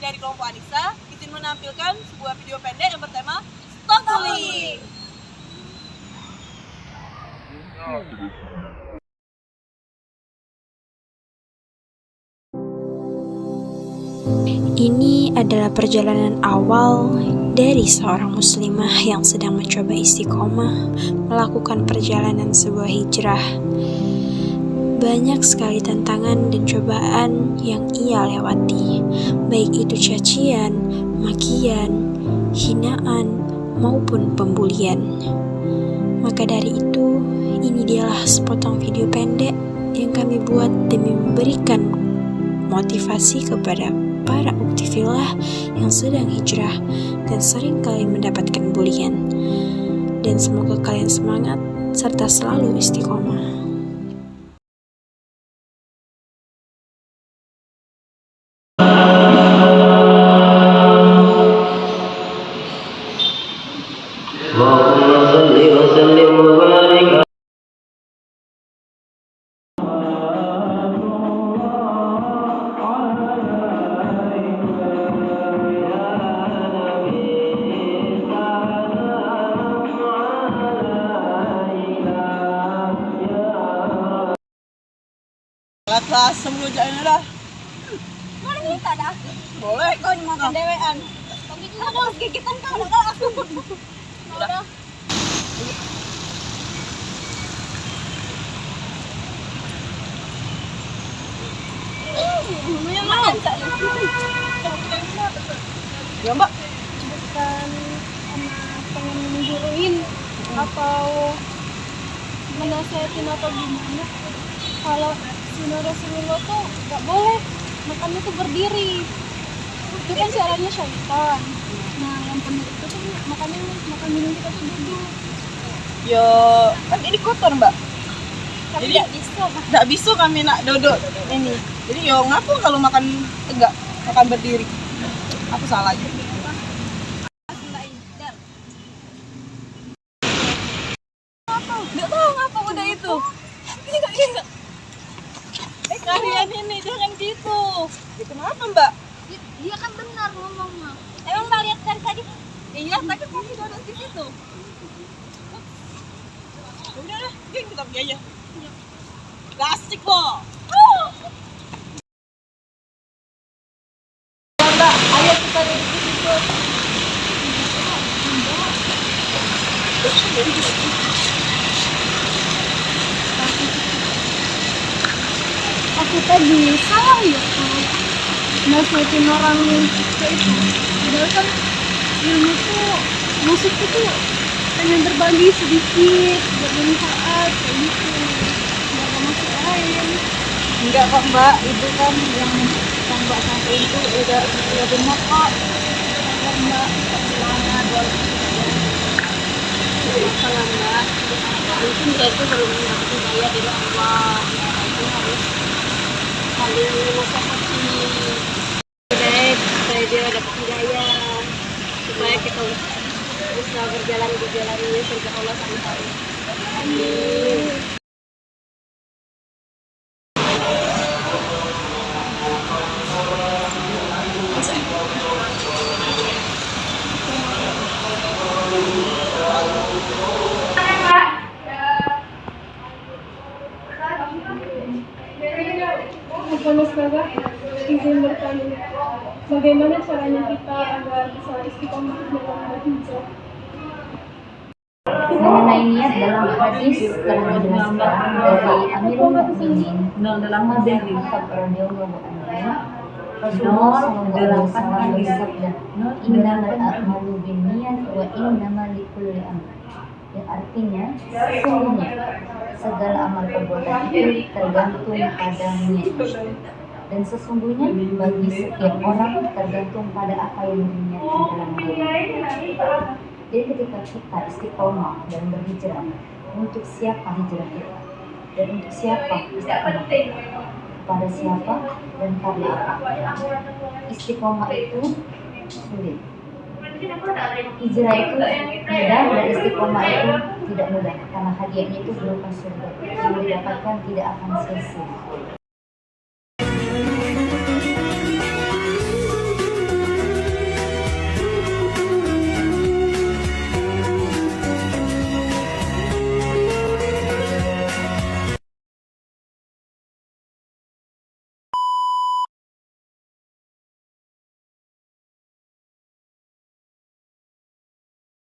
dari kelompok Anissa izin menampilkan sebuah video pendek yang bertema Stop Bullying. Ini adalah perjalanan awal dari seorang muslimah yang sedang mencoba istiqomah melakukan perjalanan sebuah hijrah. Banyak sekali tantangan dan cobaan yang ia lewati, baik itu cacian, makian, hinaan, maupun pembulian. Maka dari itu, ini dialah sepotong video pendek yang kami buat demi memberikan motivasi kepada para uktifillah yang sedang hijrah dan sering kali mendapatkan bulian. Dan semoga kalian semangat serta selalu istiqomah. Allahumma salli wa sallim wa barik. Kelas sebelum jalan dah. Boleh minta dah. Boleh. Kau yang makan dewean. Aku harus gigitan kau dah aku. Udah. Lumayan lah. Ya Mbak. Bukan pengen menjuruin atau menasehatin atau gimana. Kalau sunnah Rasulullah tuh nggak boleh makannya tuh berdiri. Itu kan caranya syaitan. Nah, yang benar itu tuh makan minum kita tuh duduk. Yo, kan ini kotor Mbak. Tapi Jadi nggak bisa. nggak bisa kami nak duduk ini. Jadi yo ngapu kalau makan tegak, makan berdiri. Aku salahnya. Nggak tahu ngapa udah itu. Ini nggak. Kalian ini jangan gitu. Gitu kenapa Mbak? Dia kan benar ngomongnya. Emang nggak lihat dari tadi? Iya, tadi kami duduk di situ. Udah lah, geng kita pergi aja. Gak asik loh. Mbak, ayo kita duduk di situ. Aku tadi salah ya nasihatin orang kayak itu. Padahal kan ilmu tuh maksudku tuh pengen berbagi sedikit, bermanfaat kayak gitu. Nggak ada maksud lain. Enggak kok Mbak, itu kan yang Mbak sampaikan itu udah benar kok. Kalau Mbak semangat Salam Mbak. mungkin dia itu belum mendapat hidayah dari Allah. Itu harus saling menasehati supaya dia dapat hidayah, supaya kita bisa berjalan di jalannya surga Allah sampai. Amin. Mas Baba, izin bertanya, bagaimana caranya kita agar bisa istiqomah dalam berhijrah? Mengenai niat dalam hadis telah dijelaskan dari Amirul Mukminin Umar bin Khattab radhiyallahu anhu. Rasulullah sallallahu alaihi wasallam bersabda, "Innamal a'malu binniyat wa innamal likulli amrin." Yang artinya, sesungguhnya segala amal perbuatan itu tergantung pada niat. Dan sesungguhnya bagi setiap orang tergantung pada apa yang diniatkan dalam diri. Jadi ketika kita istiqomah dalam berhijrah, untuk siapa hijrah kita? Dan untuk siapa istiqomah kita? Pada siapa dan karena apa? Istiqomah itu sulit. Hijrah itu mudah dan istiqomah itu tidak mudah, karena hadiahnya itu berupa surga yang didapatkan tidak akan sia-sia.